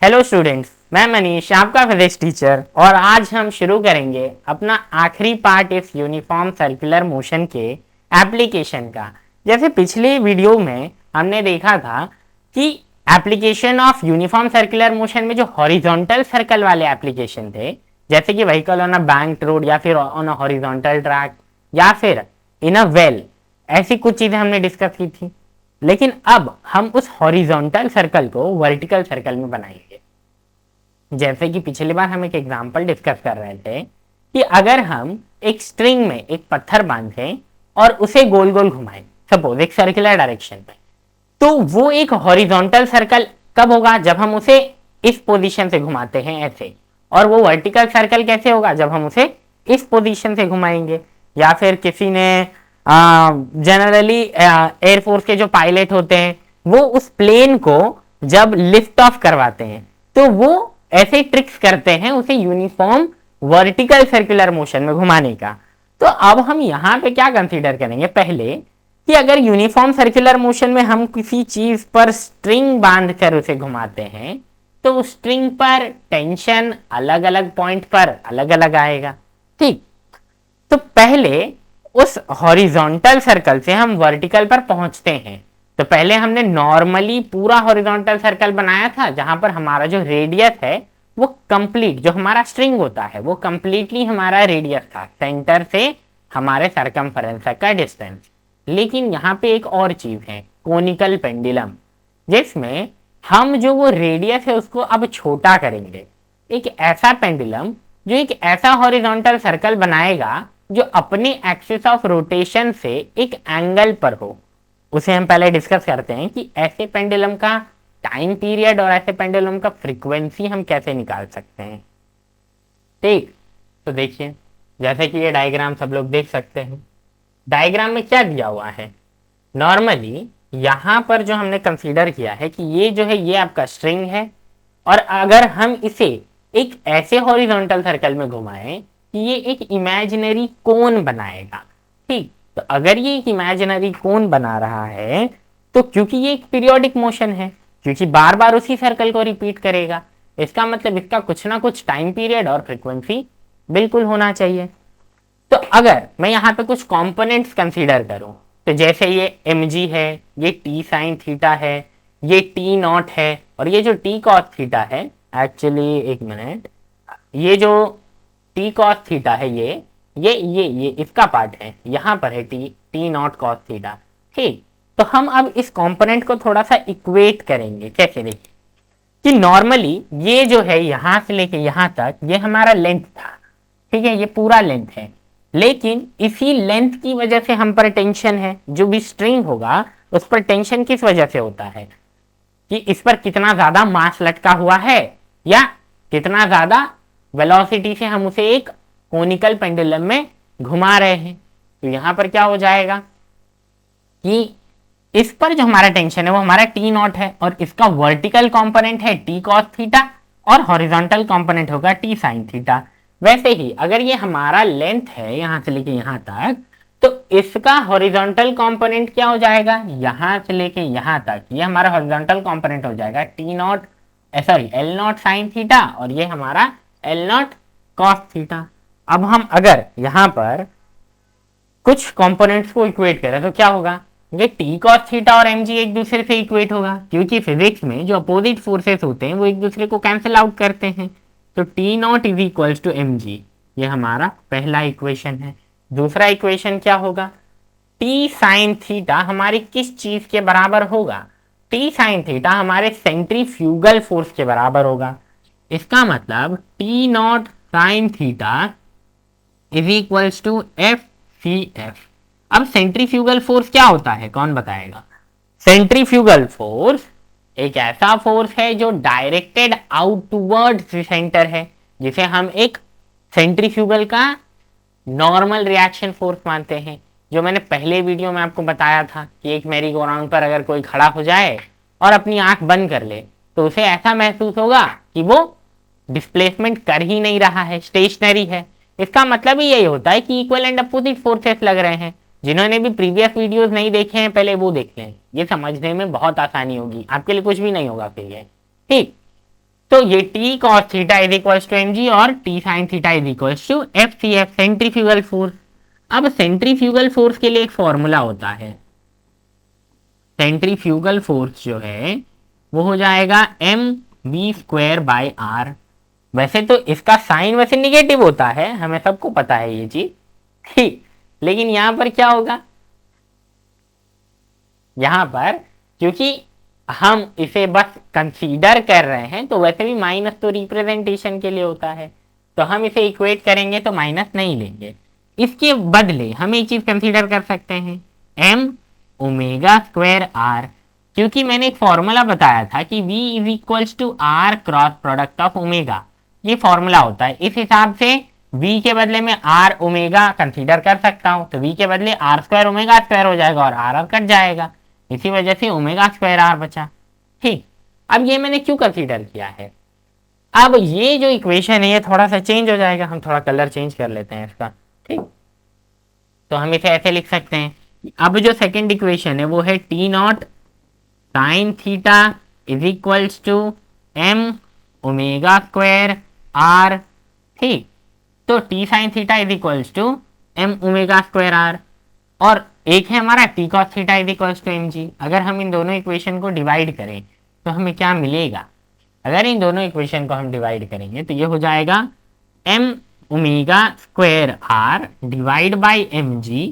Hello students, मैं मनीष आपका physics teacher और आज हम शुरू करेंगे अपना आखिरी पार्ट इस यूनिफॉर्म सर्कुलर मोशन के एप्लीकेशन का। जैसे पिछले वीडियो में हमने देखा था कि application of uniform circular motion में जो हॉरिजॉन्टल सर्कल वाले एप्लीकेशन थे, जैसे कि vehicle on a banked road या फिर ऑन अ हॉरिजॉन्टल ट्रैक या फिर इन अ वेल, ऐसी कुछ चीजें हमने डिस्कस की थी। लेकिन अब हम उस हॉरिजॉन्टल सर्कल को वर्टिकल सर्कल में बनाएंगे। जैसे कि पिछली बार हम एक एग्जांपल डिस्कस कर रहे थे कि अगर हम एक स्ट्रिंग में एक पत्थर बांधें और उसे गोल गोल घुमाएं, सपोज एक सर्कुलर डायरेक्शन में, तो वो एक हॉरिजॉन्टल सर्कल कब होगा? जब हम उसे इस पोजीशन से घुमाते हैं ऐसे। और वो वर्टिकल सर्कल कैसे होगा? जब हम उसे इस पोजीशन से घुमाएंगे। या फिर किसी ने जनरली एयरफोर्स के जो पायलट होते हैं वो उस प्लेन को जब लिफ्ट ऑफ करवाते हैं तो वो ऐसे ट्रिक्स करते हैं उसे यूनिफॉर्म वर्टिकल सर्कुलर मोशन में घुमाने का। तो अब हम यहां पे क्या कंसीडर करेंगे पहले कि अगर यूनिफॉर्म सर्कुलर मोशन में हम किसी चीज पर स्ट्रिंग बांधकर उसे घुमाते हैं तो उस स्ट्रिंग पर टेंशन अलग अलग पॉइंट पर अलग अलग आएगा। ठीक, तो पहले उस हॉरिजॉन्टल सर्कल से हम वर्टिकल पर पहुंचते हैं। तो पहले हमने नॉर्मली पूरा हॉरिजॉन्टल सर्कल बनाया था जहां पर हमारा जो रेडियस है वो कंप्लीट, जो हमारा स्ट्रिंग होता है वो कंप्लीटली हमारा रेडियस था, सेंटर से हमारे सरकमफेरेंस का डिस्टेंस। लेकिन यहाँ पे एक और चीज है, कोनिकल पेंडुलम, जिसमें हम जो वो रेडियस है उसको अब छोटा करेंगे। एक ऐसा पेंडुलम जो एक ऐसा हॉरिजॉन्टल सर्कल बनाएगा जो अपने एक्सिस ऑफ रोटेशन से एक एंगल पर हो, उसे हम पहले डिस्कस करते हैं कि ऐसे पेंडुलम का टाइम पीरियड और ऐसे पेंडुलम का फ्रीक्वेंसी हम कैसे निकाल सकते हैं। ठीक, तो देखिए जैसे कि ये डायग्राम सब लोग देख सकते हैं। डायग्राम में क्या दिया हुआ है? नॉर्मली यहां पर जो हमने कंसीडर किया है कि ये जो है ये आपका स्ट्रिंग है और अगर हम इसे एक ऐसे हॉरिजॉन्टल सर्कल में घुमाएं कि ये एक इमेजिनरी कोन बनाएगा। ठीक, तो अगर ये एक इमेजिनरी कोन बना रहा है तो क्योंकि ये एक पीरियोडिक मोशन है, क्योंकि बार बार उसी सर्कल को रिपीट करेगा, इसका मतलब इसका कुछ ना कुछ टाइम पीरियड और फ्रीक्वेंसी बिल्कुल होना चाहिए। तो अगर मैं यहाँ पे कुछ कंपोनेंट्स कंसीडर करूं तो जैसे ये mg है, ये t sin थीटा है, ये t नॉट है और ये जो t cos थीटा है, एक्चुअली एक मिनट, ये जो t cos थीटा है ये इसका पार्ट है, यहाँ पर है t नॉट cos थीटा। ठीक, तो हम अब इस कंपोनेंट को थोड़ा सा इक्वेट करेंगे। कैसे? देखिए कि नॉर्मली ये जो है यहाँ से लेके यहाँ तक ये हमारा लेंथ था, ठीक है, ये पूरा लेंथ है। लेकिन इसी लेंथ की वजह से हम पर टेंशन है, जो भी स्ट्रिंग होगा उस पर टेंशन किस वजह से होता है कि इस पर कितना ज्यादा मास लटका हुआ है या कितना ज्यादा वेलोसिटी से हम उसे एक कोनिकल पेंडुलम में घुमा रहे हैं। तो यहां पर क्या हो जाएगा कि इस पर जो हमारा टेंशन है वो हमारा टी नॉट है और इसका वर्टिकल कंपोनेंट है टी कॉस थीटा और हॉरिजॉन्टल कंपोनेंट होगा टी साइन थीटा। वैसे ही अगर ये हमारा लेंथ है यहां से लेके यहां तक, तो इसका हॉरिजॉन्टल कंपोनेंट क्या हो जाएगा? यहां से लेके यहां तक ये हमारा हॉरिजॉन्टल कंपोनेंट हो जाएगा T not, sorry L not sine theta और ये हमारा एल नॉट कॉस थीटा। अब हम अगर यहां पर कुछ कंपोनेंट्स को इक्वेट करें तो क्या होगा? ये टी कॉस थीटा और एम जी एक दूसरे से इक्वेट होगा, क्योंकि फिजिक्स में जो अपोजिट फोर्सेस होते हैं वो एक दूसरे को कैंसिल आउट करते हैं। तो T naught is equals to M G, ये हमारा पहला इक्वेशन है। दूसरा इक्वेशन क्या होगा? टी साइन थीटा हमारी किस चीज के बराबर होगा? टी साइन थीटा हमारे सेंट्रीफ्यूगल फोर्स के बराबर होगा। इसका मतलब T naught sine theta is equals to F C F. अब सेंट्रीफ्यूगल फोर्स क्या होता है, कौन बताएगा? सेंट्रीफ्यूगल फोर्स एक ऐसा फोर्स है जो डायरेक्टेड आउट टूवर्ड सेंटर है, जिसे हम एक सेंट्रीफ्यूगल का नॉर्मल रिएक्शन फोर्स मानते हैं। जो मैंने पहले वीडियो में आपको बताया था कि एक मैरी गो राउंड पर अगर कोई खड़ा हो जाए और अपनी आंख बंद कर ले तो उसे ऐसा महसूस होगा कि वो डिस्प्लेसमेंट कर ही नहीं रहा है, स्टेशनरी है। इसका मतलब ही यही होता है कि इक्वल एंड अपोजिट फोर्सेस लग रहे हैं। जिन्होंने भी प्रीवियस वीडियोस नहीं देखे हैं पहले वो देख लें, ये समझने में बहुत आसानी होगी, आपके लिए कुछ भी नहीं होगा फिर ये। ठीक, तो ये T cos theta is equals to M G और T sine theta is equals to F C F, centrifugal force. अब सेंट्रीफ्यूगल फोर्स के लिए एक फॉर्मूला होता है, सेंट्रीफ्यूगल फोर्स जो है वो हो जाएगा M V square by R. वैसे तो इसका साइन वैसे निगेटिव होता है, हमें सबको पता है ये चीज, ठीक, लेकिन यहां पर क्या होगा, यहां पर क्योंकि हम इसे बस कंसीडर कर रहे हैं तो वैसे भी माइनस तो रिप्रेजेंटेशन के लिए होता है, तो हम इसे इक्वेट करेंगे तो माइनस नहीं लेंगे। इसके बदले हम एक चीज कंसीडर कर सकते हैं, एम ओमेगा स्क्वायर आर, क्योंकि मैंने एक फॉर्मूला बताया था कि v is equals to R cross product of omega, ये फॉर्मूला होता है। इस हिसाब से v के बदले में आर ओमेगा कंसीडर कर सकता हूं, तो v के बदले आर स्क्वायर ओमेगा स्क्वायर हो जाएगा और आर कट जाएगा, इसी वजह से ओमेगा स्क्वायर आर बचा। ठीक, अब ये मैंने क्यों कंसीडर किया है, अब ये जो इक्वेशन है ये थोड़ा सा चेंज हो जाएगा, हम थोड़ा कलर चेंज कर लेते हैं इसका। ठीक, तो हम इसे ऐसे लिख सकते हैं, अब जो सेकंड इक्वेशन है वो है T naught sine theta is equals to M omega square R. ठीक, तो T sine theta is equals to M omega square R, और एक है हमारा T cos theta is equals to M G. अगर हम इन दोनों इक्वेशन को डिवाइड करें तो हमें क्या मिलेगा, अगर इन दोनों इक्वेशन को हम डिवाइड करेंगे तो ये हो जाएगा M omega square R divide by M G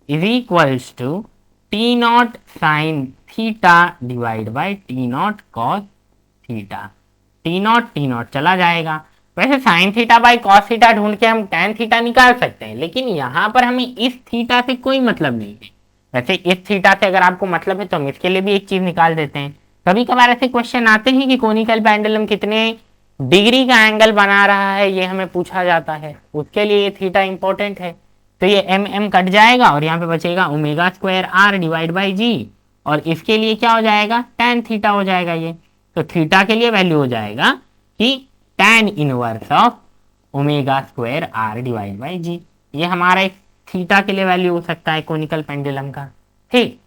is equals to T naught sine theta divide by T naught cos theta. T naught चला जाएगा। वैसे sine theta by cos theta ढूंढ के हम टैन थीटा निकाल सकते हैं, लेकिन यहाँ पर हमें इस थीटा से कोई मतलब नहीं है। वैसे इस थीटा से अगर आपको मतलब है तो हम इसके लिए भी एक चीज निकाल देते हैं। कभी कभार ऐसे क्वेश्चन आते हैं कि कोनिकल पेंडुलम कितने डिग्री का एंगल बना रहा है, ये हमें पूछा जाता है, उसके लिए ये थीटा इंपॉर्टेंट है। तो ये एम एम कट जाएगा और यहाँ पे बचेगा omega square R divide by G, और इसके लिए क्या हो जाएगा, टैन थीटा हो जाएगा ये। तो थीटा के लिए वैल्यू हो जाएगा कि tan inverse of omega square R divide by G. ये हमारा एक थीटा के लिए वैल्यू हो सकता है कोनिकल पेंडुलम का। ठीक,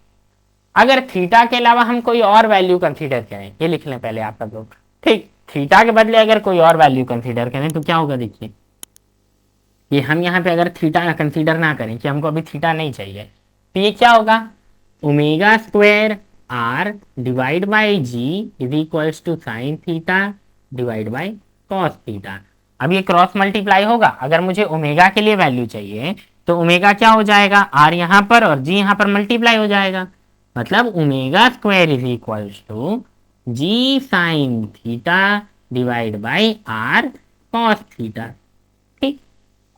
अगर थीटा के अलावा हम कोई और वैल्यू कंसीडर करें, ये लिख लें पहले आप सब लोग। ठीक, थीटा के बदले अगर कोई और वैल्यू कंसीडर करें तो क्या होगा, देखिए ये हम यहाँ पे अगर थीटा कंसीडर ना करें कि हमको अभी थीटा नहीं चाहिए, तो ये क्या होगा, omega square R divide by G is equals to sine theta divide by cos theta. अब ये क्रॉस मल्टीप्लाई होगा, अगर मुझे ओमेगा के लिए वैल्यू चाहिए तो ओमेगा क्या हो जाएगा, आर यहाँ पर और जी यहाँ पर मल्टीप्लाई हो जाएगा, मतलब omega square is equals to G sine theta divide by R cos theta. ठीक,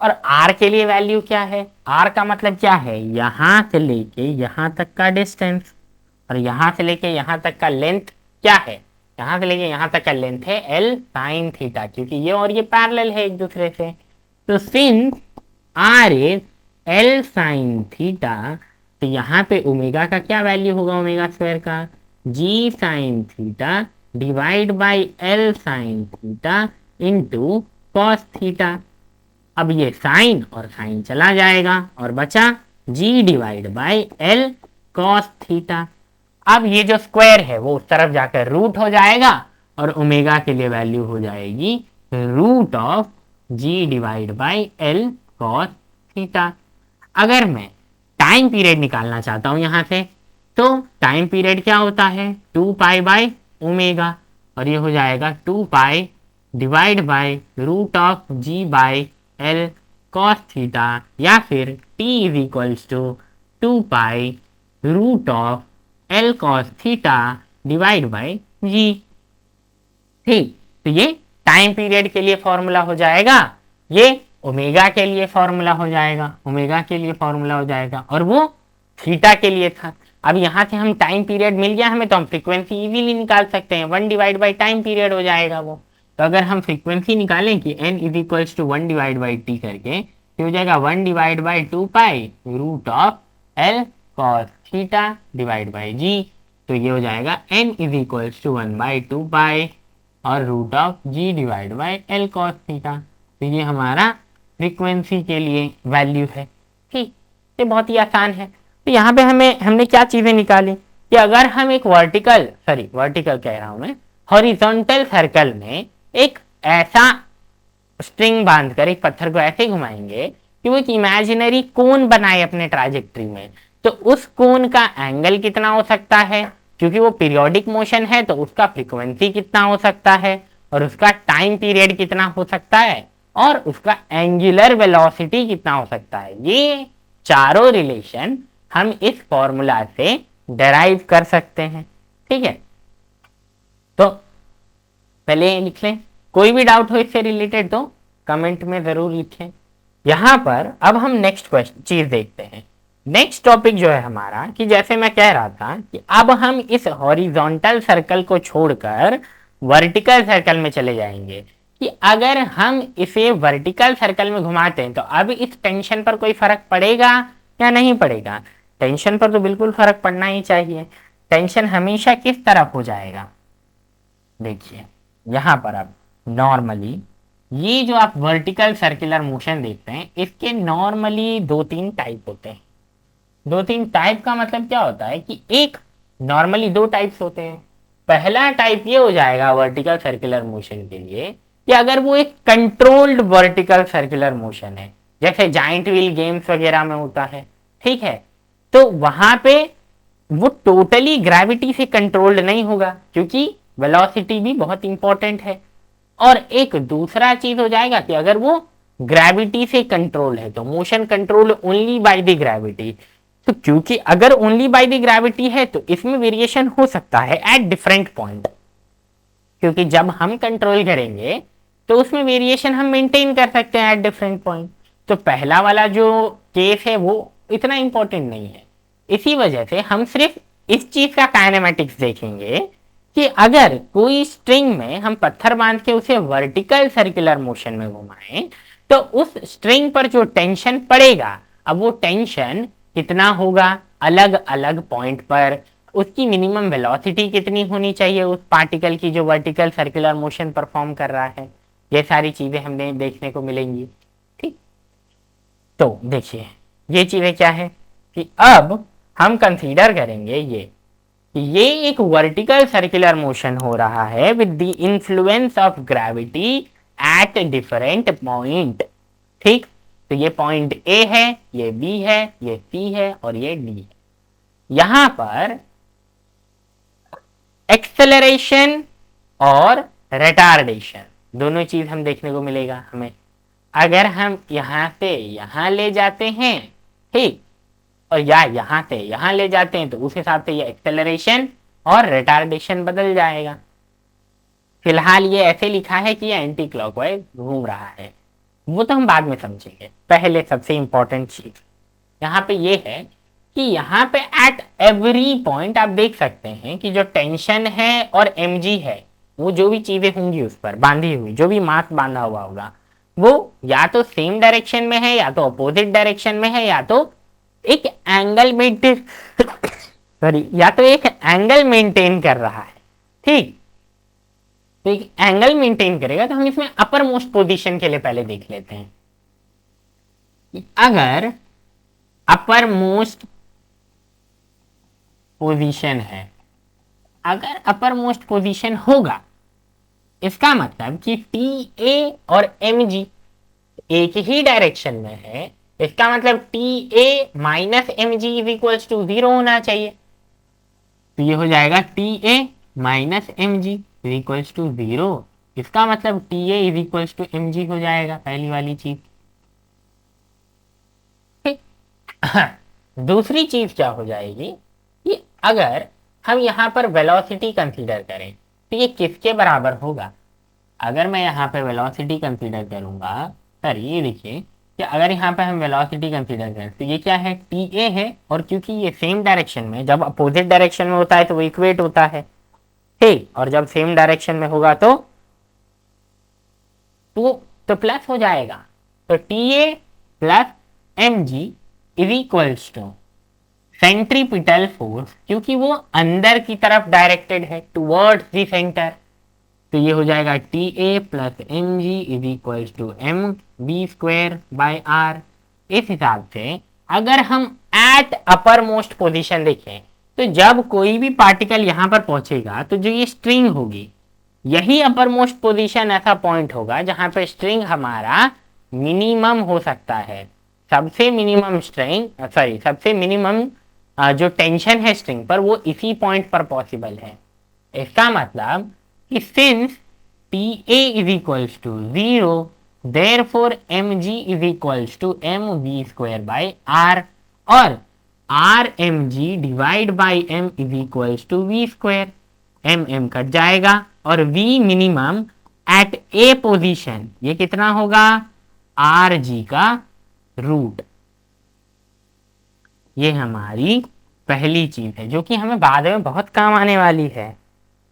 और आर के लिए वैल्यू क्या है, आर का मतलब क्या है, यहां से लेके यहां तक का डिस्टेंस, और यहां से लेके यहां तक का लेंथ क्या है, यहां से लेके यहां तक का लेंथ है एल साइन थीटा, क्योंकि ये और ये पैरेलल है एक दूसरे से। तो since R is L sine theta, तो यहाँ पे ओमेगा का क्या वैल्यू होगा, ओमेगा स्क्वायर का G sine theta divide by L sine theta into cos theta. अब ये साइन और साइन चला जाएगा और बचा G divide by L cos theta. अब ये जो स्क्वायर है वो उस तरफ जाकर रूट हो जाएगा और ओमेगा के लिए वैल्यू हो जाएगी root of G divide by L cos theta. अगर मैं टाइम पीरियड निकालना चाहता हूं यहां से, तो टाइम पीरियड क्या होता है, 2 पाई बाई ओमेगा, और ये हो जाएगा 2 pi divide by root of G by L cos theta, या फिर t is equals to 2 pi root of L cos theta divide by G. ठीक, तो ये टाइम पीरियड के लिए फॉर्मूला हो जाएगा, ये ओमेगा के लिए फॉर्मूला हो जाएगा, ओमेगा के लिए फॉर्मूला हो जाएगा, और वो थीटा के लिए था। अब यहाँ से हम टाइम पीरियड मिल गया हमें, तो हम फ्रीक्वेंसी इजीली निकाल सकते हैं, 1 डिवाइड बाई टाइम पीरियड हो जाएगा वो। तो अगर हम फ्रीक्वेंसी निकालें कि n is equals to 1 divide by T करके, तो हो जाएगा 1 divide by 2 pi root of L cos theta divide by G. तो ये हो जाएगा n is equals to 1 by 2 pi और root of G divide by L cos theta. तो ये हमारा फ्रीक्वेंसी के लिए वैल्यू है। ठीक, ये बहुत ही आसान है। तो यहाँ पे हमने क्या चीजें निकाली कि अगर हम एक वर्टिकल कह रहा हूं मैं, हॉरिजॉन्टल सर्कल में एक ऐसा स्ट्रिंग बांधकर एक पत्थर को ऐसे घुमाएंगे कि वो एक इमेजिनरी कोन बनाए अपने ट्राजेक्ट्री में, तो उस कोन का एंगल कितना हो सकता है, क्योंकि वो पीरियोडिक मोशन है तो उसका फ्रीक्वेंसी कितना हो सकता है, और उसका टाइम पीरियड कितना हो सकता है, और उसका एंगुलर वेलोसिटी कितना हो सकता है। ये चारों रिलेशन हम इस फॉर्मूला से डेराइव कर सकते हैं। ठीक है, तो पहले लिख लें, कोई भी डाउट हो इससे रिलेटेड तो कमेंट में जरूर लिखें। यहां पर अब हम नेक्स्ट क्वेश्चन चीज देखते हैं। नेक्स्ट टॉपिक जो है हमारा, कि जैसे मैं कह रहा था कि अब हम इस हॉरिजॉन्टल सर्कल को छोड़कर वर्टिकल सर्कल में चले जाएंगे, कि अगर हम इसे वर्टिकल सर्कल में घुमाते हैं तो अब इस टेंशन पर कोई फर्क पड़ेगा या नहीं पड़ेगा। टेंशन पर तो बिल्कुल फर्क पड़ना ही चाहिए। टेंशन हमेशा किस तरफ हो जाएगा, देखिए यहां पर अब नॉर्मली ये जो आप वर्टिकल सर्कुलर मोशन देखते हैं, इसके नॉर्मली दो तीन टाइप होते हैं। दो तीन टाइप का मतलब क्या होता है कि एक नॉर्मली दो टाइप्स होते हैं। पहला टाइप ये हो जाएगा वर्टिकल सर्कुलर मोशन के लिए कि अगर वो एक कंट्रोल्ड वर्टिकल सर्कुलर मोशन है, जैसे जाइंट व्हील गेम्स वगैरह में होता है, ठीक है, तो वहां पे वो टोटली ग्रेविटी से कंट्रोल्ड नहीं होगा, क्योंकि वेलोसिटी भी बहुत इंपॉर्टेंट है। और एक दूसरा चीज हो जाएगा कि अगर वो ग्रेविटी से कंट्रोल है तो motion control only by the gravity. तो क्योंकि अगर ओनली बाय द ग्रेविटी है तो इसमें वेरिएशन हो सकता है एट डिफरेंट पॉइंट, क्योंकि जब हम कंट्रोल करेंगे तो उसमें वेरिएशन हम मेंटेन कर सकते हैं एट डिफरेंट पॉइंट। तो पहला वाला जो केस है वो इतना इंपॉर्टेंट नहीं है। इसी वजह से हम सिर्फ इस चीज का काइनेमेटिक्स देखेंगे कि अगर कोई स्ट्रिंग में हम पत्थर बांध के उसे वर्टिकल सर्कुलर मोशन में घुमाएं तो उस स्ट्रिंग पर जो टेंशन पड़ेगा, अब वो टेंशन कितना होगा अलग अलग पॉइंट पर, उसकी मिनिमम वेलोसिटी कितनी होनी चाहिए उस पार्टिकल की जो वर्टिकल सर्कुलर मोशन परफॉर्म कर रहा है, ये सारी चीजें हमें देखने को मिलेंगी। ठीक, तो देखिए ये चीजें क्या है कि अब हम कंसीडर करेंगे ये एक वर्टिकल सर्कुलर मोशन हो रहा है with the influence of gravity at different point. ठीक, तो ये पॉइंट ए है, ये बी है, ये सी है और ये डी है। यहां पर एक्सेलरेशन और रिटार्डेशन दोनों चीज हम देखने को मिलेगा हमें। अगर हम यहां से यहां ले जाते हैं, ठीक, और या यहां से यहां ले जाते हैं तो उस हिसाब से ये एक्सेलरेशन और रिटार्डेशन बदल जाएगा। फिलहाल ये ऐसे लिखा है कि ये एंटी क्लॉकवाइज घूम रहा है, वो तो हम बाद में समझेंगे। पहले सबसे इंपॉर्टेंट चीज यहाँ पे ये है कि यहाँ पे एट एवरी पॉइंट आप देख सकते हैं कि जो टेंशन है और mg है, वो जो भी चीजें होंगी उस पर बांधी हुई, जो भी मास बांधा हुआ होगा, वो या तो सेम डायरेक्शन में है या तो अपोजिट डायरेक्शन में है, या तो एक एंगल मेंटेन सॉरी या तो एक एंगल मेंटेन कर रहा है। ठीक, तो एक एंगल मेंटेन करेगा। तो हम इसमें अपर मोस्ट पोजीशन के लिए पहले देख लेते हैं। अगर अपर मोस्ट पोजीशन है, अगर अपर मोस्ट पोजीशन होगा, इसका मतलब कि टी ए और एम जी एक ही डायरेक्शन में है, इसका मतलब T A minus M G is equals to 0 होना चाहिए। तो ये हो जाएगा T A minus M G is equals to 0। इसका मतलब T A is equals to M G हो जाएगा, पहली वाली चीज। दूसरी चीज क्या हो जाएगी कि अगर हम यहां पर वेलोसिटी कंसीडर करें तो ये किसके बराबर होगा। अगर मैं यहाँ पे वेलोसिटी कंसीडर करूंगा, सर ये देखिए कि अगर यहाँ पे हम वेलोसिटी कंसीडर करें तो ये क्या है, टी ए है, और क्योंकि ये सेम डायरेक्शन में, जब अपोजिट डायरेक्शन में होता है तो वो इक्वेट होता है, ठीक, और जब सेम डायरेक्शन में होगा तो प्लस हो जाएगा। तो T A plus M G is equals to centripetal force, क्योंकि वो अंदर की तरफ डायरेक्टेड है, टुवर्ड्स द सेंटर, तो ये हो जाएगा T A plus M G is equals to M V square by R. इस हिसाब से अगर हम एट अपर मोस्ट पोजीशन देखें तो जब कोई भी पार्टिकल यहां पर पहुंचेगा तो जो ये स्ट्रिंग होगी, यही अपर मोस्ट पोजीशन ऐसा पॉइंट होगा जहां पे स्ट्रिंग हमारा मिनिमम हो सकता है। सबसे मिनिमम स्ट्रिंग सबसे मिनिमम जो टेंशन है स्ट्रिंग पर वो इसी पॉइंट पर पॉसिबल है। इसका मतलब कि since T A is equals to 0 therefore M G is equals to M V square by R, और R M G divide by M is equals to V square, M M cut जाएगा और V minimum at A position ये कितना होगा, R G का root. ये हमारी पहली चीज है जो कि हमें बाद में बहुत काम आने वाली है,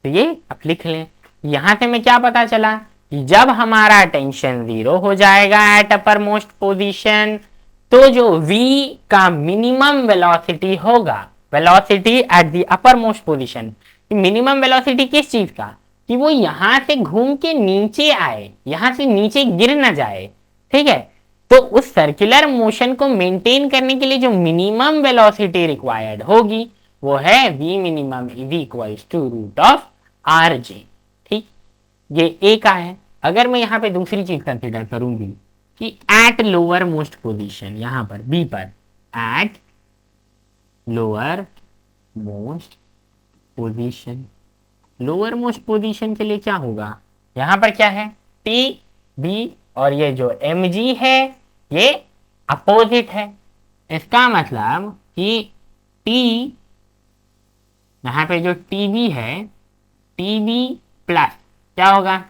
तो ये आप लिख लें। यहां से हमें क्या पता चला कि जब हमारा टेंशन 0 हो जाएगा एट अपर मोस्ट पोजीशन, तो जो v का मिनिमम वेलोसिटी होगा, velocity at the upper most position, minimum velocity किस चीज का, कि वो यहां से घूम के नीचे आए, यहां से नीचे गिर ना जाए, ठीक है। तो उस सर्कुलर मोशन को मेंटेन करने के लिए जो मिनिमम वेलोसिटी रिक्वायर्ड होगी वो है v minimum is equals to root of R G, ठीक। ये ए का है। अगर मैं यहाँ पे दूसरी चीज कंसिडर करूंगी कि एट लोअर मोस्ट पोजीशन, यहां पर बी पर at lower most position, lower most position के लिए क्या होगा, यहां पर क्या है टी बी, और ये जो एम जी है ये अपोजिट है। इसका मतलब कि टी, यहां पे जो टी बी है, टी बी प्लस क्या होगा,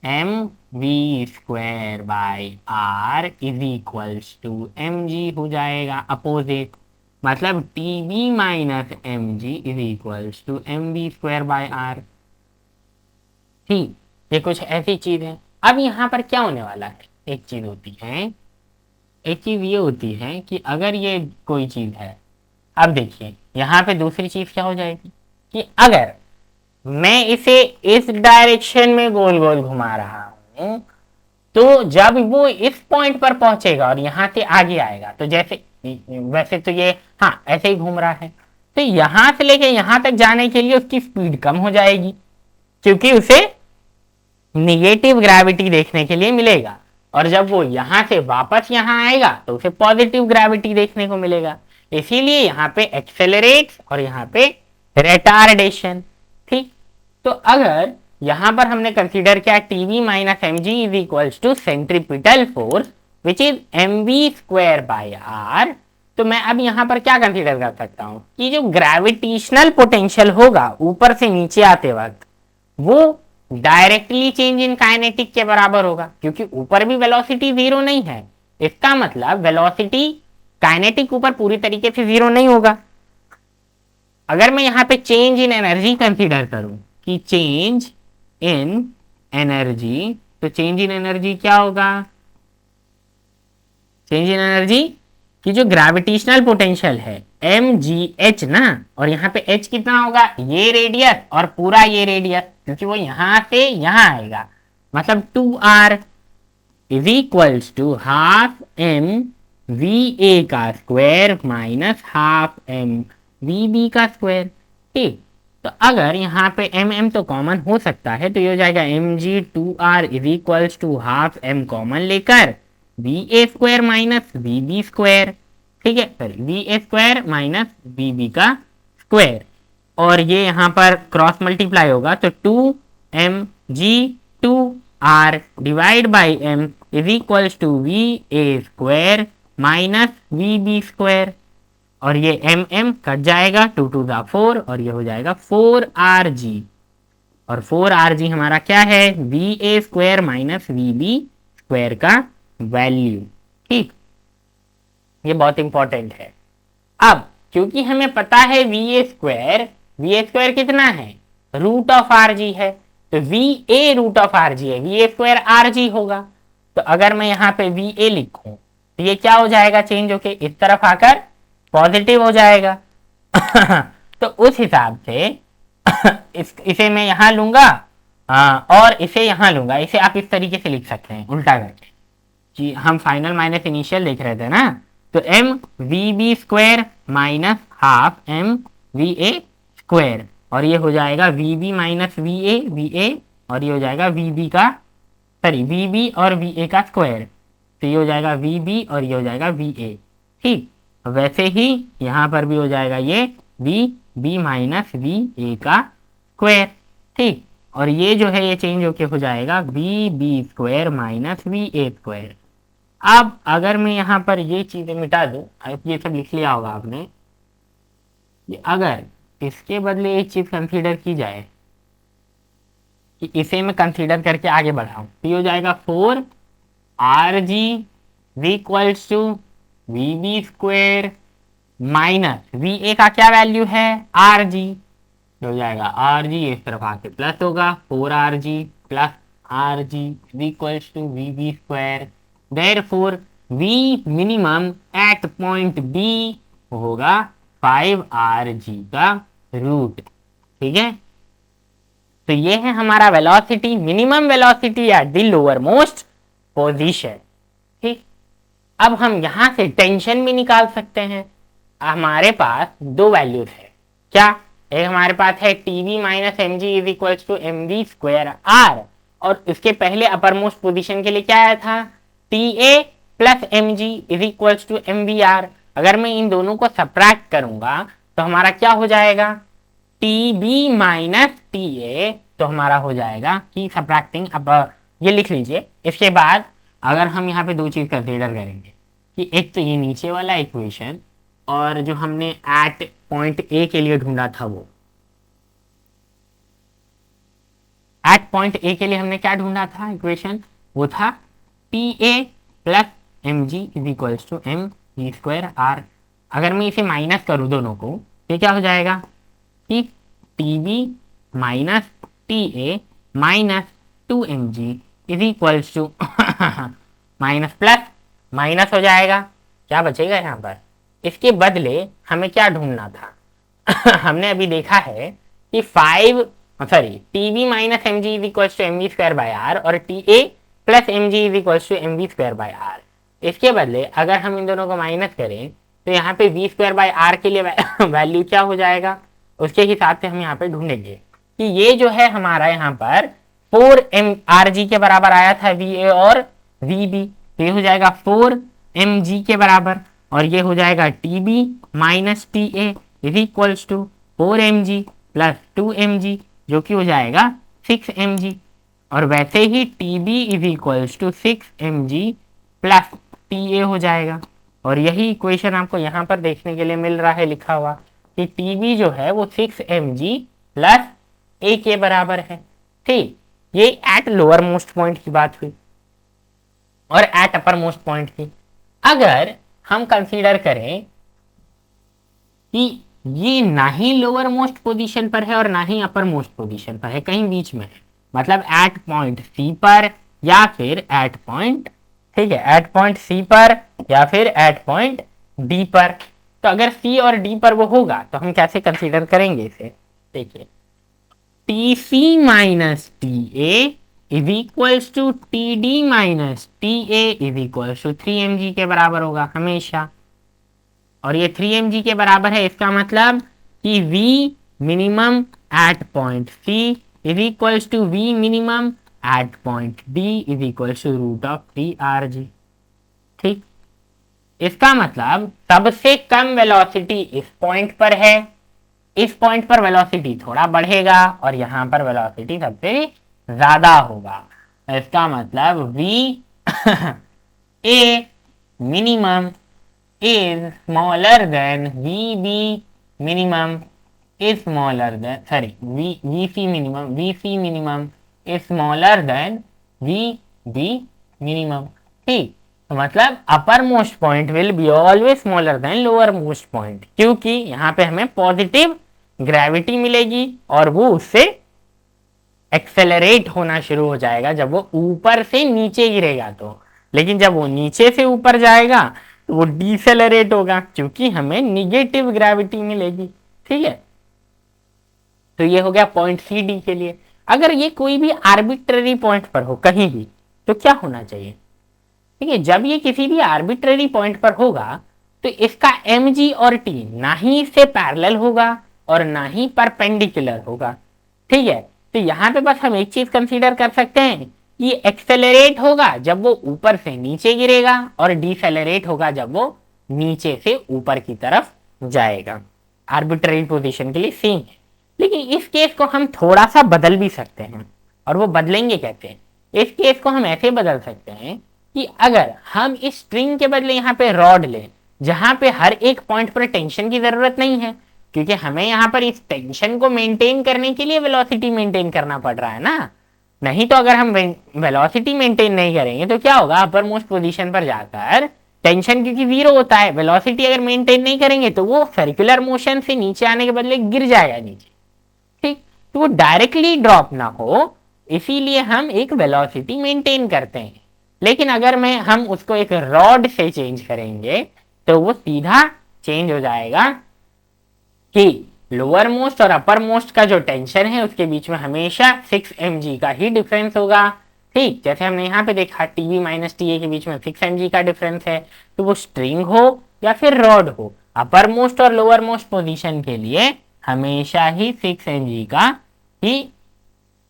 M V square by R is equals to M G हो जाएगा अपोजिट, मतलब T B minus M G is equals to M V square by R, ठीक। ये कुछ ऐसी चीज है। अब यहां पर क्या होने वाला है, एक चीज होती है, एक चीज ये होती है कि अगर ये कोई चीज है, अब देखिए यहां पे दूसरी चीज क्या हो जाएगी कि अगर मैं इसे इस डायरेक्शन में गोल गोल घुमा रहा हूं, तो जब वो इस पॉइंट पर पहुंचेगा और यहां से आगे आएगा, तो जैसे वैसे तो ये हाँ ऐसे ही घूम रहा है, तो यहां से लेके यहां तक जाने के लिए उसकी स्पीड कम हो जाएगी, क्योंकि उसे निगेटिव ग्रेविटी देखने के लिए मिलेगा, और जब वो यहां से वापस यहां आएगा तो उसे पॉजिटिव ग्रेविटी देखने को मिलेगा। इसीलिए यहां पे एक्सेलरेट और यहां पे रिटार्डेशन, ठीक। तो अगर यहां पर हमने कंसीडर किया TV minus M G is equals to centripetal force which is M V square by R, तो मैं अब यहां पर क्या कंसीडर कर सकता हूं कि जो ग्रेविटेशनल पोटेंशियल होगा ऊपर से नीचे आते वक्त वो डायरेक्टली चेंज इन काइनेटिक के बराबर होगा, क्योंकि ऊपर भी वेलोसिटी 0 नहीं है। इसका मतलब वेलोसिटी काइनेटिक ऊपर पूरी तरीके से 0 नहीं होगा। अगर मैं यहां पे चेंज इन एनर्जी कंसीडर करूं कि चेंज इन एनर्जी, तो चेंज इन एनर्जी क्या होगा, चेंज इन एनर्जी कि जो ग्रेविटेशनल पोटेंशियल है एम जी एच ना, और यहाँ पे एच कितना होगा, ये रेडियस और पूरा ये रेडियस, क्योंकि वो यहां से यहां आएगा, मतलब 2r is equals to half M V A का square minus half M V B का स्क्वायर, ठीक। तो अगर यहाँ पे एम एम तो कॉमन हो सकता है, तो ये हो जाएगा M G 2r is equals to half M common लेकर V A square minus V B square, ठीक है, sorry V A square minus V B का स्क्वायर, और ये यहाँ पर क्रॉस मल्टीप्लाई होगा तो 2m G 2r divide by m is equals to V A square minus V B square, और ये m कट जाएगा, 2 2 दा 4 और ये हो जाएगा 4rg, और 4rg हमारा क्या है, V A square minus V B square का वैल्यू, ठीक। ये बहुत इंपॉर्टेंट है। अब क्योंकि हमें पता है वी ए स्क्वायर कितना है, रूट ऑफ आर जी है, तो V A root of R G है, V A square R G होगा। तो अगर मैं यहाँ पे वी ए लिखूं तो ये क्या हो जाएगा, चेंज होके इस तरफ आकर पॉजिटिव हो जाएगा तो उस हिसाब से इसे मैं यहां लूंगा और इसे यहां लूंगा, इसे आप इस तरीके से लिख सकते हैं उल्टा करके, कि हम फाइनल माइनस इनिशियल लिख रहे थे ना, तो M V B square minus half M V A square, और ये हो जाएगा V B minus V A और ये हो जाएगा वी का, सॉरी वी बी और वी ए का स्क्वायर, तो ये हो जाएगा वी बी और ये हो जाएगा वी ए। ठीक, वैसे ही यहाँ पर भी हो जाएगा ये V B minus V A का स्क्वायर। ठीक, और ये जो है ये चेंज होके हो जाएगा V B square minus V A square. अब अगर मैं यहाँ पर ये चीजें मिटा दूं, ये सब लिख लिया होगा आपने, अगर इसके बदले एक चीज कंसीडर की जाए कि इसे मैं कंसीडर करके आगे बढ़ाऊं, तो ये हो जाएगा 4 R G equals to V B square minus V A का क्या वैल्यू है आर जी, हो जाएगा आर जी इस तरफ आके प्लस होगा 4 R G plus R G equals to V B square. Therefore V minimum at point B होगा 5 आर जी का रूट। ठीक है, तो ये है हमारा velocity, minimum velocity at the lower most position. ठीक, अब हम यहां से टेंशन भी निकाल सकते हैं। हमारे पास दो वैल्यूज है, क्या, एक हमारे पास है TV minus M G is equal to M V square R, और इसके पहले अपर मोस्ट पोजिशन के लिए क्या आया था T A plus M G is equal to M V R. अगर मैं इन दोनों को सब्ट्रैक्ट करूंगा तो हमारा क्या हो जाएगा T B minus T A, तो हमारा हो जाएगा कि सब्ट्रैक्टिंग, अब ये लिख लीजिए। इसके बाद अगर हम यहाँ पे दो चीज कंसीडर करेंगे कि एक तो ये नीचे वाला इक्वेशन और जो हमने एट पॉइंट ए के लिए ढूंढा था, वो एट पॉइंट ए के लिए हमने क्या ढूंढा था इक्वेशन, वो था T A plus M G is equals to M G square R. अगर मैं इसे माइनस करूं दोनों को, तो क्या हो जाएगा कि T B minus T A minus 2 M G is equals to minus plus minus हो जाएगा, क्या बचेगा यहाँ पर। इसके बदले हमें क्या ढूंढना था हमने अभी देखा है कि T B minus M G is equals to M V square by R और T A plus M G is equals to M V square by R. इसके बदले अगर हम इन दोनों को माइनस करें तो यहाँ पे वी स्क्वायर बाई आर के लिए वैल्यू क्या हो जाएगा, उसके हिसाब से हम यहाँ पे ढूंढेंगे कि ये जो है हमारा यहाँ पर 4 एम आर जी के बराबर आया था वी ए और वी बी, तो ये हो जाएगा 4 एम जी के बराबर, और ये हो जाएगा T B minus T A is equals to 4 M G plus 2 M G, जो कि हो जाएगा 6 एम जी। और वैसे ही T B is equals to 6 M G plus T A हो जाएगा, और यही इक्वेशन आपको यहाँ पर देखने के लिए मिल रहा है लिखा हुआ कि टी बी जो है वो 6 एम जी प्लस ए के बराबर है। ठीक, ये एट लोअर मोस्ट पॉइंट की बात हुई, और एट अपर मोस्ट पॉइंट की अगर हम कंसीडर करें कि ये ना ही लोअर मोस्ट पोजीशन पर है और ना ही अपर मोस्ट पोजीशन पर है, कहीं बीच में है, मतलब एट पॉइंट सी पर या फिर एट पॉइंट, ठीक है, एट पॉइंट सी पर या फिर एट पॉइंट डी पर। तो अगर सी और डी पर वो होगा तो हम कैसे कंसीडर करेंगे इसे, देखिए T C minus T A is equals to T D minus T A is equals to 3 mg के बराबर होगा हमेशा, और ये 3 mg के बराबर है, इसका मतलब कि V minimum at point C is equals to V minimum at point D is equals to root of 3rg। ठीक, इसका मतलब सबसे कम वेलोसिटी इस पॉइंट पर है, इस पॉइंट पर वेलोसिटी थोड़ा बढ़ेगा और यहां पर वेलोसिटी सबसे ज्यादा होगा। इसका मतलब V A minimum is smaller than VB minimum is smaller than VC minimum is smaller than VB minimum। ठीक, तो मतलब upper most point will be always smaller than lower most point, क्योंकि यहाँ पे हमें पॉजिटिव ग्रेविटी मिलेगी और वो उससे एक्सेलरेट होना शुरू हो जाएगा जब वो ऊपर से नीचे गिरेगा तो, लेकिन जब वो नीचे से ऊपर जाएगा तो वो डिसेलरेट होगा क्योंकि हमें निगेटिव ग्रेविटी मिलेगी। ठीक है, तो ये हो गया पॉइंट सी डी के लिए। अगर ये कोई भी आर्बिट्ररी पॉइंट पर हो कहीं भी तो क्या होना चाहिए, ठीक है, जब ये किसी भी आर्बिट्ररी पॉइंट पर होगा तो इसका एम जी और टी ना ही इससे पैरेलल होगा और ना ही परपेंडिकुलर होगा। ठीक है, तो यहाँ पे बस हम एक चीज कंसीडर कर सकते हैं कि एक्सेलरेट होगा जब वो ऊपर से नीचे गिरेगा और डिसेलरेट होगा जब वो नीचे से ऊपर की तरफ जाएगा। आर्बिट्ररी पोजीशन के लिए सेम है, लेकिन इस केस को हम थोड़ा सा बदल भी सकते हैं। और वो बदलेंगे कैसे? इस केस को हम ऐसे बदल सकते हैं कि अगर हम इस स्ट्रिंग के बदले यहाँ पे रॉड लें, जहां पे हर एक पॉइंट पर टेंशन की जरूरत नहीं है, क्योंकि हमें यहाँ पर इस टेंशन को मेंटेन करने के लिए वेलोसिटी मेंटेन करना पड़ रहा है ना। नहीं तो अगर हम वेलोसिटी मेंटेन नहीं करेंगे तो क्या होगा, अपर मोस्ट पोजीशन पर जाकर टेंशन क्योंकि जीरो होता है, वेलोसिटी अगर मेंटेन नहीं करेंगे तो वो सर्कुलर मोशन से नीचे आने के बदले गिर जाएगा नीचे। ठीक, तो वो डायरेक्टली ड्रॉप ना हो, इसीलिए हम एक वेलोसिटी मेंटेन करते हैं। लेकिन अगर हम उसको एक रॉड से चेंज करेंगे तो वो सीधा चेंज हो जाएगा कि लोअर मोस्ट और अपर मोस्ट का जो टेंशन है उसके बीच में हमेशा 6 mg का ही डिफरेंस होगा। ठीक, जैसे हमने यहाँ पे देखा टीवी माइनस टी ए के बीच में 6 mg का डिफरेंस है, तो वो स्ट्रिंग हो या फिर रॉड हो, अपर मोस्ट और लोअर मोस्ट पोजीशन के लिए हमेशा ही 6 mg का ही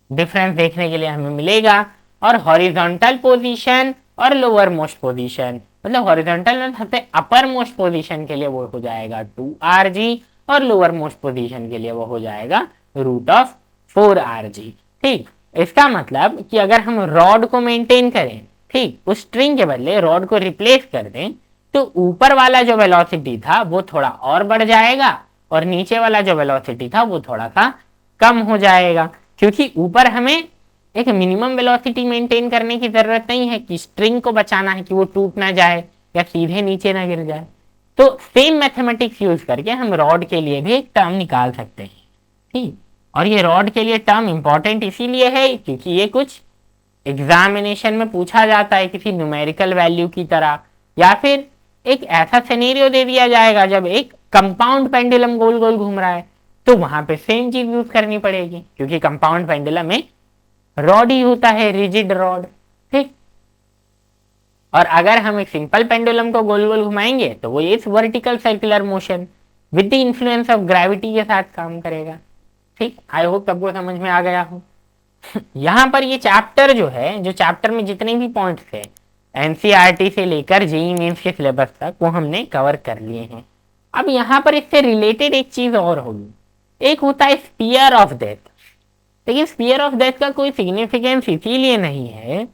डिफरेंस देखने के लिए हमें मिलेगा। और हॉरिजॉन्टल पोजीशन और लोअर मोस्ट पोजीशन, मतलब हॉरिजॉन्टल में सबसे अपर मोस्ट पोजीशन के लिए वो हो जाएगा 2rg और लोअर मोस्ट पोजीशन के लिए वो हो जाएगा रूट ऑफ 4rg। ठीक, इसका मतलब कि अगर हम रॉड को मेंटेन करें, ठीक, उस स्ट्रिंग के बदले रॉड को रिप्लेस कर दें, तो ऊपर वाला जो वेलोसिटी था वो थोड़ा और बढ़ जाएगा और नीचे वाला जो वेलोसिटी था वो थोड़ा सा कम हो जाएगा, क्योंकि ऊपर हमें एक मिनिमम वेलोसिटी मेंटेन करने की जरूरत नहीं है कि स्ट्रिंग को बचाना है कि वो टूट ना जाए या सीधे नीचे ना गिर जाए। तो सेम मैथमेटिक्स यूज करके हम रॉड के लिए भी एक टर्म निकाल सकते हैं। ठीक, और ये रॉड के लिए टर्म इंपॉर्टेंट इसीलिए है क्योंकि ये कुछ एग्जामिनेशन में पूछा जाता है किसी न्यूमेरिकल वैल्यू की तरह, या फिर एक ऐसा सिनेरियो दे दिया जाएगा जब एक कंपाउंड पेंडुलम गोल गोल घूम रहा है, तो वहां पे सेम चीज यूज करनी पड़ेगी क्योंकि कंपाउंड पेंडुलम में रॉड ही होता है, रिजिड रॉड। ठीक, और अगर हम एक सिंपल पेंडुलम को गोल गोल घुमाएंगे तो वो इस vertical circular motion with the influence of gravity के साथ काम करेगा। ठीक, आई होप सबको समझ में आ गया हो। यहाँ पर ये चैप्टर जो है, जो चैप्टर में जितने भी पॉइंट्स थे एनसीईआरटी से लेकर जेईई मेंस के सिलेबस तक वो हमने कवर कर लिए हैं। अब यहाँ पर इससे रिलेटेड एक चीज और होगी, एक होता है स्फीयर ऑफ डेथ। लेकिन स्फीयर ऑफ डेथ का कोई सिग्निफिकेंस इसीलिए नहीं है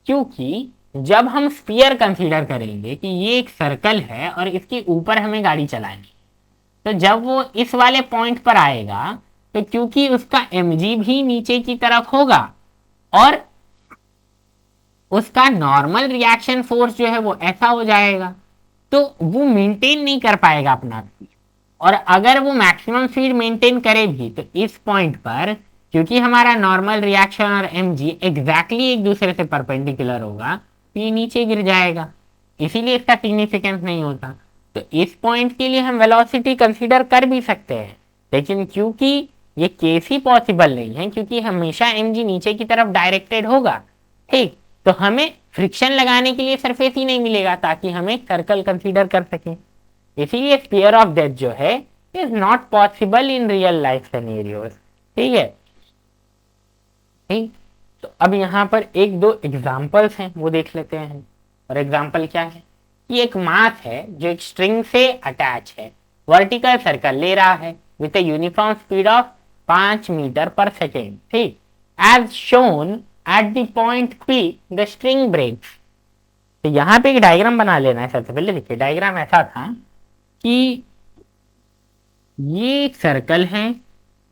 क्योंकि जब हम स्फीयर कंसीडर करेंगे कि ये एक सर्कल है और इसके ऊपर हमें गाड़ी चलानी, तो जब वो इस वाले पॉइंट पर आएगा तो क्योंकि उसका mg भी नीचे की तरफ होगा और उसका नॉर्मल रिएक्शन फोर्स जो है वो ऐसा हो जाएगा, तो वो मेंटेन नहीं कर पाएगा अपना स्पीड। और अगर वो मैक्सिमम स्पीड मेंटेन करे भी तो इस पॉइंट पर क्योंकि हमारा नॉर्मल रिएक्शन और mg एग्जैक्टली एक दूसरे से परपेंडिकुलर होगा, ये नीचे गिर जाएगा, इसीलिए इसका सिग्निफिकेंस नहीं होता। तो इस पॉइंट के लिए हम वेलोसिटी कंसीडर कर भी सकते हैं, लेकिन क्योंकि ये केस ही पॉसिबल नहीं है क्योंकि हमेशा mg नीचे की तरफ डायरेक्टेड होगा। ठीक, तो हमें फ्रिक्शन लगाने के लिए सरफेस ही नहीं मिलेगा ताकि हम एक सर्कल कंसीडर कर सकें। इसीलिए स्फीयर ऑफ डेथ जो है is not possible in real life scenarios. ठीक है, ठीक, तो अब यहाँ पर एक दो एग्जाम्पल्स हैं वो देख लेते हैं। और एग्जाम्पल क्या है कि एक मास है जो एक स्ट्रिंग से अटैच है, वर्टिकल सर्कल ले रहा है with a uniform speed of 5 metre पर सेकेंड। ठीक, as shown at the point P the string breaks. तो यहाँ पे एक डायग्राम बना लेना है। सबसे पहले देखिए डायग्राम ऐसा था कि ये एक सर्कल है,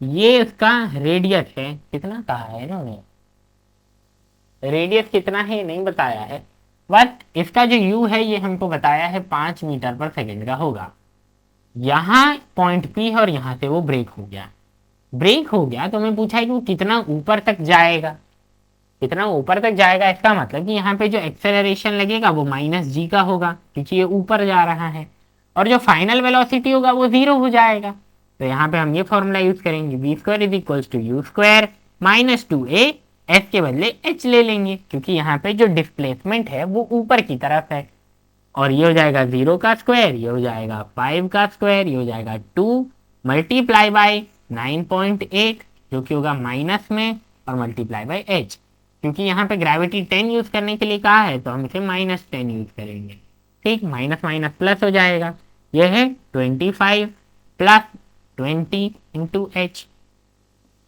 ये उसका रेडियस है, कितना कहा है इन्होंने, रेडियस कितना है नहीं बताया है, बट इसका जो u है ये हमको बताया है 5 मीटर पर सेकेंड का होगा। यहाँ पॉइंट P है और यहाँ से वो ब्रेक हो गया। ब्रेक हो गया तो मैं पूछा है कि वो कितना ऊपर तक जाएगा, कितना ऊपर तक जाएगा। इसका मतलब कि यहाँ पे जो एक्सेलरेशन लगेगा वो -g का होगा क्योंकि ये ऊपर जा रहा है, और जो फाइनल वेलोसिटी होगा वो 0 हो जाएगा। तो यहाँ पे हम ये फॉर्मूला यूज करेंगे, v² = u² - 2a, s के बदले h ले लेंगे क्योंकि यहाँ पे जो डिस्प्लेसमेंट है वो ऊपर की तरफ है। और ये हो जाएगा 0 का स्क्वायर, ये हो जाएगा 5 का स्क्वायर, ये हो जाएगा 2 × 9.8। जो कि होगा माइनस में और मल्टीप्लाई बाय एच। क्योंकि यहाँ पे ग्रेविटी 10 यूज करने के लिए कहा है तो हम इसे -10 यूज करेंगे। ठीक, माइनस माइनस प्लस हो जाएगा। यह है 25 plus 20 into H,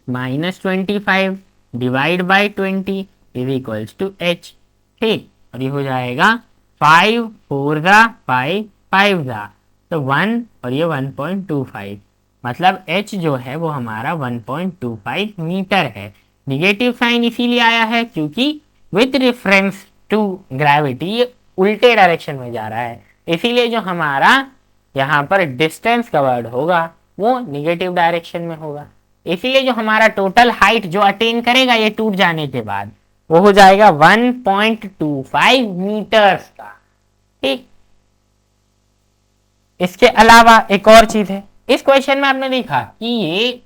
-25 divide by 20 is equals to H. ठीक, और ये हो जाएगा 5 4 ज़ा 5 5 ज़ा तो 1 और ये 1.25, मतलब h जो है वो हमारा 1.25 मीटर है। निगेटिव साइन इसीलिए आया है क्योंकि विथ रेफरेंस टू ग्रेविटी ये उल्टे डायरेक्शन में जा रहा है, इसीलिए जो हमारा यहाँ पर डिस्टेंस कवर्ड होगा वो निगेटिव डायरेक्शन में होगा। इसीलिए जो हमारा टोटल हाइट जो अटेन करेगा ये टूट जाने के बाद वो हो जाएगा 1.25 मीटर्स का। ठीक, इसके अलावा एक और चीज है, इस क्वेश्चन में आपने देखा कि ये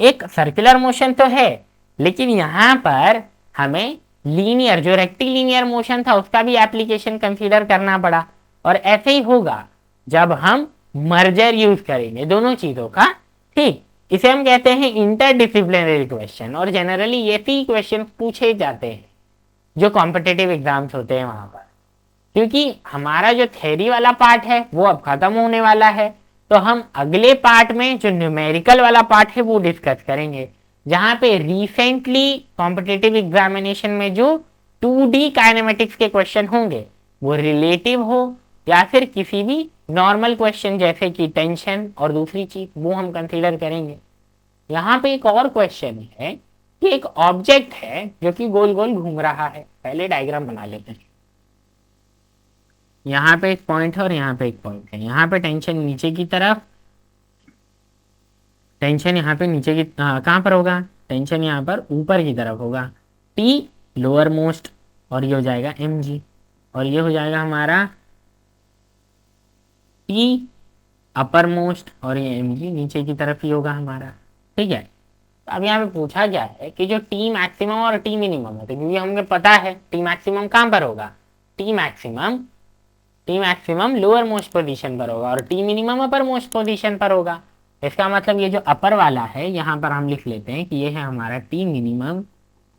एक सर्कुलर मोशन तो है, लेकिन यहां पर हमें लीनियर, जो रेक्टिलिनियर मोशन था उसका भी एप्लीकेशन कंसीडर करना पड़ा। और ऐसे ही होगा जब हम मर्जर यूज करेंगे दोनों चीजों का। ठीक, इसे हम कहते हैं इंटरडिसिप्लिनरी क्वेश्चन, और जनरली ऐसे क्वेश्चन पूछे जाते हैं जो कॉम्पिटिटिव एग्जाम्स होते हैं वहां पर। क्योंकि हमारा जो थ्योरी वाला पार्ट है वो अब खत्म होने वाला है, तो हम अगले पार्ट में जो न्यूमेरिकल वाला पार्ट है वो डिस्कस करेंगे, जहां पे रिसेंटली कॉम्पिटिटिव एग्जामिनेशन में जो 2D काइनेमेटिक्स के क्वेश्चन होंगे वो रिलेटिव हो या फिर किसी भी नॉर्मल क्वेश्चन जैसे कि टेंशन और दूसरी चीज, वो हम कंसीडर करेंगे। यहाँ पे एक और क्वेश्चन है कि एक ऑब्जेक्ट है जो कि गोल गोल घूम रहा है। पहले डायग्राम बना लेते हैं। यहाँ पे एक पॉइंट है और यहाँ पे एक पॉइंट है। यहाँ पे टेंशन नीचे की तरफ, टेंशन यहाँ पे नीचे की कहाँ पर होगा, टेंशन यहाँ पर ऊपर की तरफ होगा, टी लोअर मोस्ट, और ये हो जाएगा mg, और ये हो जाएगा हमारा टी अपर मोस्ट, और ये mg नीचे की तरफ ही होगा हमारा। ठीक है, तो अब यहाँ पे पूछा गया है कि जो टी मैक्सिमम और टी मिनिमम है, तो क्योंकि हमें पता है टी मैक्सिमम कहाँ पर होगा, T maximum lower most position पर होगा और T minimum upper most position पर होगा। इसका मतलब ये जो अपर वाला है यहाँ पर हम लिख लेते हैं कि ये है हमारा टी मिनिमम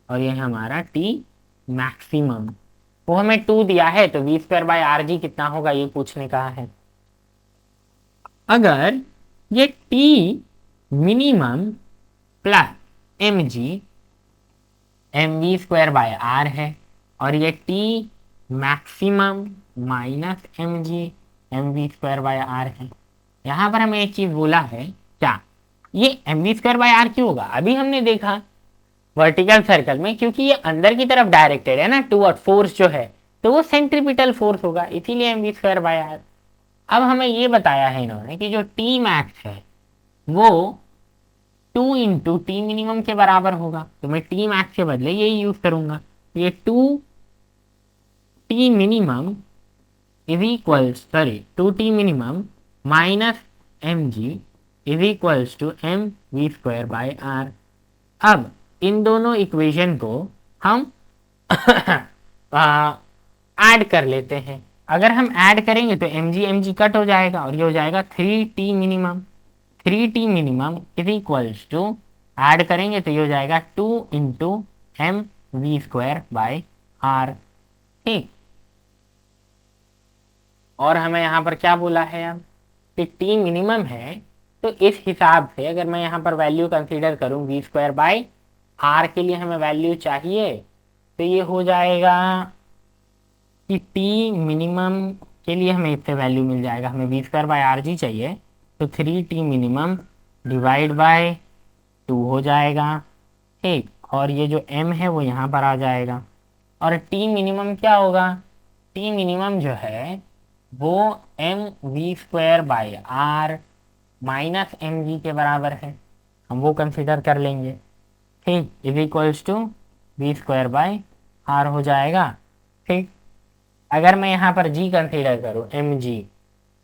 और ये है हमारा टी मैक्सिमम। वो हमें 2 दिया है तो v²/rg कितना होगा ये पूछने का है। अगर ये T minimum plus mg mv²/r है और ये T maximum minus mg mv²/r है। यहाँ पर हमें एक चीज बोला है, क्या ये mv²/r क्यों होगा? अभी हमने देखा वर्टिकल सर्कल में क्योंकि ये अंदर की तरफ डायरेक्टेड है ना टूवर्ड फोर्स जो है, तो वो सेंट्रीपिटल फोर्स होगा, इसीलिए mv²/r। अब हमें ये बताया है इन्होंने कि जो टी मैक्स है वो 2 इंटू टी मिनिमम के बराबर होगा, तो मैं टी मैक्स के बदले यही यूज करूंगा। ये 2 T minimum is equals 2 T minimum minus mg is equals to mv²/r। अब इन दोनों इक्वेशन को हम ऐड कर लेते हैं। अगर हम ऐड करेंगे तो mg कट हो जाएगा और ये हो जाएगा 3t minimum. 3t minimum is equals to, add करेंगे तो ये हो जाएगा 2 इंटू mv²/r। ठीक, और हमें यहाँ पर क्या बोला है अब कि टी मिनिमम है, तो इस हिसाब से अगर मैं यहाँ पर वैल्यू कंसीडर करूँ v²/r के लिए हमें वैल्यू चाहिए, तो ये हो जाएगा कि टी मिनिमम के लिए हमें इससे वैल्यू मिल जाएगा, हमें v²/rg चाहिए तो 3t मिनिमम डिवाइड बाय 2 हो जाएगा। ठीक, और ये जो m है वो यहाँ पर आ जाएगा और t मिनिमम क्या होगा, t मिनिमम जो है वो mv²/r माइनस mg के बराबर है, हम वो कंसिडर कर लेंगे। ठीक, इज इक्वल्स टू v²/r हो जाएगा। ठीक, अगर मैं यहाँ पर g कंसिडर करूँ mg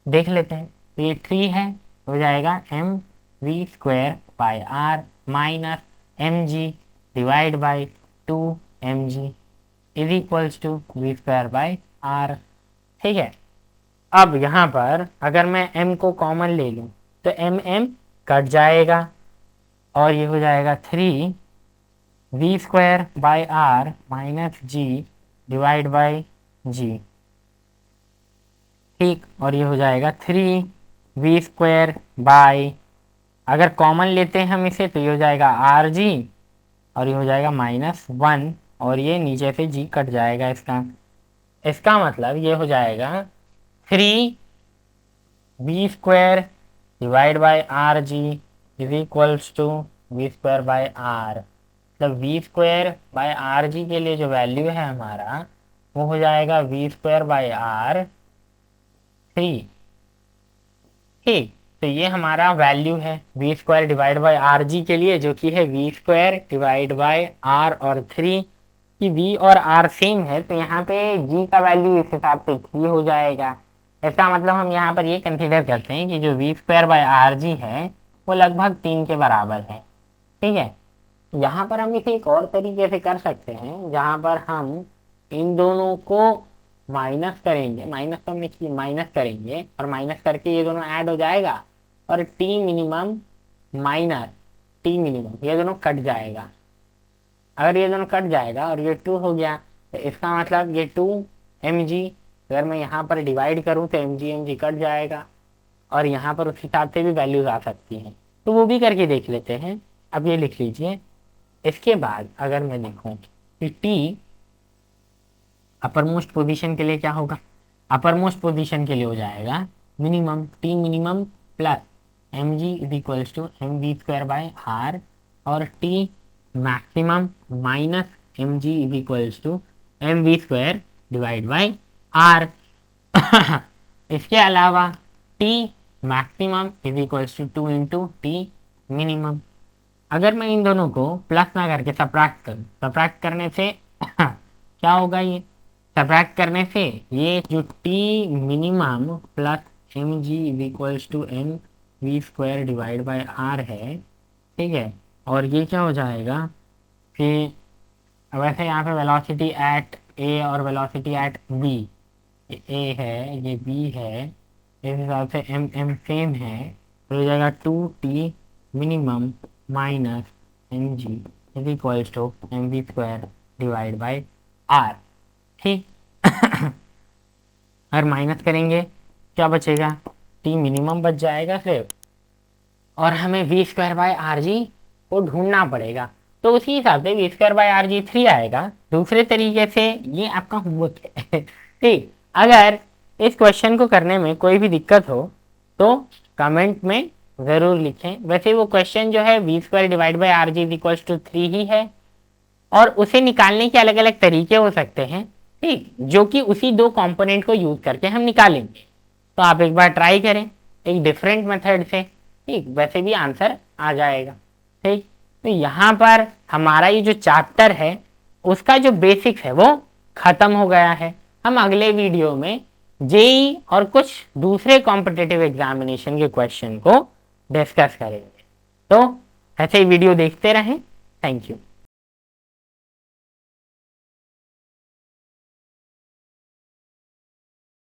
देख लेते हैं, तो ये 3 है, हो जाएगा mv²/r minus mg divide by 2 mg is equals to v²/r। ठीक है, अब यहाँ पर अगर मैं m को कॉमन ले लूँ तो m कट जाएगा, और ये हो जाएगा 3v² minus G divide by G. ठीक, और ये हो जाएगा 3v², अगर कॉमन लेते हैं हम इसे तो ये हो जाएगा RG, और ये हो जाएगा -1, और ये नीचे से g कट जाएगा। इसका मतलब ये हो जाएगा 3v² divide by RG is equals to v²/r। मतलब v²/rg के लिए जो वैल्यू है हमारा वो हो जाएगा v²/r 3। ठीक, तो ये हमारा वैल्यू है v² डिवाइड बाई RG के लिए, जो कि है v² डिवाइड बाई r और 3 कि v और r सेम है, तो यहाँ पे g का वैल्यू इस हिसाब से 3 हो जाएगा। इसका मतलब हम यहाँ पर ये कंसीडर करते हैं कि जो v²/rg है वो लगभग 3 के बराबर है। ठीक है, यहाँ पर हम इसे एक और तरीके से कर सकते हैं, जहाँ पर हम इन दोनों को माइनस करेंगे, माइनस तो हमने माइनस करेंगे और माइनस करके ये दोनों ऐड हो जाएगा, और T minimum minus T minimum ये दोनों कट जाएगा। अगर ये दोनों कट जाएगा और ये 2 हो गया, तो इसका मतलब ये 2mg, अगर मैं यहाँ पर डिवाइड करूँ तो mg कट जाएगा, और यहाँ पर उस हिसाब से भी वैल्यूज आ सकती हैं, तो वो भी करके देख लेते हैं। अब ये लिख लीजिए। इसके बाद अगर मैं देखूँ कि t अपर मोस्ट पोजीशन के लिए क्या होगा, अपर मोस्ट पोजीशन के लिए हो जाएगा minimum, T minimum plus mg is equals to mv²/r, और T maximum minus mg is equals to mv² divide by r। इसके अलावा t maximum is equals to 2 into T minimum. अगर मैं इन दोनों को प्लस ना करके सब्ट्रैक्ट करूँ, सब्ट्रैक्ट करने से क्या होगा, ये सब्ट्रैक्ट करने से ये जो T minimum plus mg is equals to mv² divide by r है, ठीक है, और ये क्या हो जाएगा कि वैसे यहाँ पे वेलोसिटी एट a और वेलोसिटी एट b, ये a है ये b है, इस हिसाब से m सेम है, तो हो जाएगा 2t minimum minus mg is equals to mv² divide by r। ठीक, अगर माइनस करेंगे क्या बचेगा, टी मिनिमम बच जाएगा सिर्फ, और हमें v²/rg को ढूंढना पड़ेगा, तो उसी हिसाब से v²/rg 3 आएगा। दूसरे तरीके से ये आपका होमवर्क है। ठीक, अगर इस क्वेश्चन को करने में कोई भी दिक्कत हो तो कमेंट में ज़रूर लिखें। वैसे वो क्वेश्चन जो है v² divide by RG is equals to 3 ही है, और उसे निकालने के अलग अलग तरीके हो सकते हैं, ठीक, जो कि उसी दो कंपोनेंट को यूज करके हम निकालेंगे। तो आप एक बार ट्राई करें एक डिफरेंट मेथड से, ठीक, वैसे भी आंसर आ जाएगा। ठीक, तो यहाँ पर हमारा ये जो चैप्टर है उसका जो बेसिक्स है वो खत्म हो गया है। हम अगले वीडियो में जेई और कुछ दूसरे कॉम्पिटिटिव एग्जामिनेशन के क्वेश्चन को डिस्कस करेंगे। तो ऐसे ही वीडियो देखते रहें। Thank you.